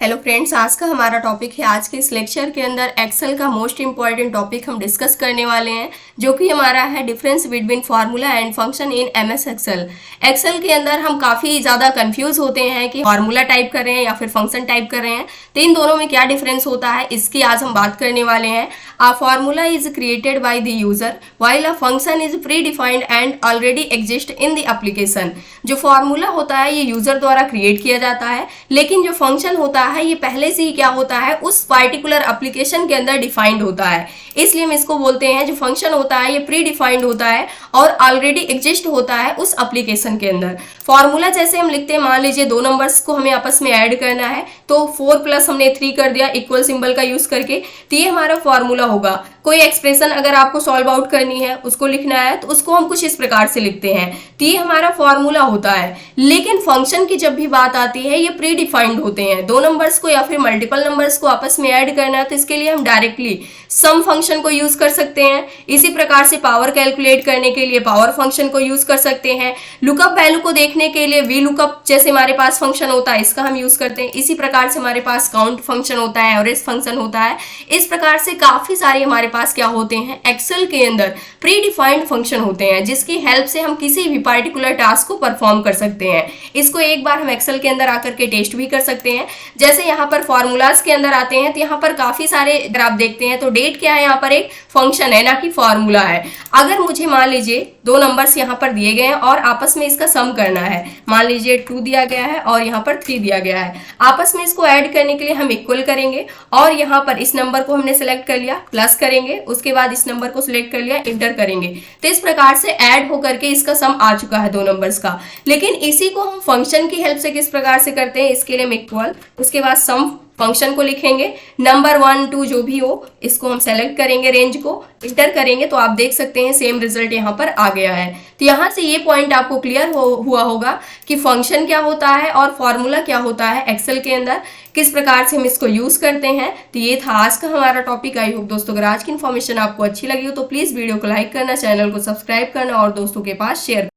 Hello friends, आज का हमारा टॉपिक है। आज के इस लेक्चर के अंदर एक्सेल का मोस्ट इंपॉर्टेंट टॉपिक हम डिस्कस करने वाले हैं, जो कि हमारा है difference between formula and function in MS Excel. Excel के अंदर हम काफ़ी ज़्यादा कंफ्यूज होते हैं कि फार्मूला टाइप कर रहे हैं या फिर फंक्शन टाइप कर रहे हैं, तो इन दोनों में क्या डिफरेंस होता है, इसकी आज हम बात करने वाले हैं। A formula is created by the user while a function is pre defined and already exist in the application. जो फार्मूला होता है ये यूजर द्वारा क्रिएट किया जाता है, लेकिन जो फंक्शन होता है ये पहले से ही क्या होता है, उस पार्टिकुलर एप्लीकेशन के अंदर डिफाइंड होता है। इसलिए हम इसको बोलते हैं जो फंक्शन होता है ये प्री डिफाइंड होता है और ऑलरेडी एग्जिस्ट होता है उस एप्लीकेशन के अंदर। फॉर्मूला जैसे हम लिखते हैं, मान लीजिए दो नंबर्स को हमें आपस में ऐड करना है, तो 4 प्लस हमने 3 कर दिया इक्वल सिंबल का यूज करके, तो ये हमारा फॉर्मूला होगा। कोई एक्सप्रेशन अगर आपको सॉल्व आउट करनी है, उसको लिखना है, तो उसको हम कुछ इस प्रकार से लिखते हैं, तो ये हमारा फॉर्मूला होता है। लेकिन फंक्शन की जब भी बात आती है ये प्री डिफाइंड होते हैं। दो नंबर्स को या फिर मल्टीपल नंबर्स को आपस में ऐड करना है, तो इसके लिए हम डायरेक्टली सम फंक्शन को यूज कर सकते हैं। इसी प्रकार से पावर कैलकुलेट करने के लिए पावर फंक्शन को यूज कर सकते हैं। लुकअप वैल्यू को देखने के लिए वी लुकअप जैसे हमारे पास फंक्शन होता है, इसका हम यूज करते हैं। इसी प्रकार से हमारे पास काउंट फंक्शन होता है, एवरेज फंक्शन होता है। इस प्रकार से काफी सारे हमारे पास क्या होते हैं, एक्सेल के अंदर प्री डिफाइंड फंक्शन होते हैं, जिसकी हेल्प से हम किसी भी पार्टिकुलर टास्क को परफॉर्म कर सकते हैं। इसको एक बार हम एक्सेल के अंदर आकर के टेस्ट भी कर सकते हैं। जैसे यहाँ पर फॉर्मूलाज के अंदर आते हैं, तो यहाँ पर काफी सारे अगर आप देखते हैं तो डेट क्या है, यहाँ पर एक फंक्शन है ना कि फॉर्मूला है। अगर मुझे मान लीजिए दो नंबर्स यहाँ पर दिए गए हैं और आपस में इसका सम करना है, मान लीजिए 2 दिया गया है और यहाँ पर 3 दिया गया है, आपस में इसको ऐड करने के लिए हम इक्वल करेंगे और यहाँ पर इस नंबर को हमने सेलेक्ट कर लिया, प्लस करेंगे, उसके बाद इस नंबर को सिलेक्ट कर लिया, इंटर करेंगे, तो इस प्रकार से ऐड होकर के इसका सम आ चुका है दो नंबर्स का। लेकिन इसी को हम फंक्शन की हेल्प से किस प्रकार से करते हैं, इसके लिए हम इक्वल, उसके बाद सम फंक्शन को लिखेंगे, नंबर 1 2 जो भी हो इसको हम सेलेक्ट करेंगे, रेंज को इंटर करेंगे, तो आप देख सकते हैं सेम रिजल्ट यहाँ पर आ गया है। तो यहाँ से ये पॉइंट आपको क्लियर हुआ होगा कि फंक्शन क्या होता है और फॉर्मूला क्या होता है एक्सेल के अंदर, किस प्रकार से हम इसको यूज करते हैं। तो ये था आज का हमारा टॉपिक। आई होप दोस्तों अगर आज की इन्फॉर्मेशन आपको अच्छी लगी हो तो प्लीज वीडियो को लाइक करना, चैनल को सब्सक्राइब करना और दोस्तों के पास शेयर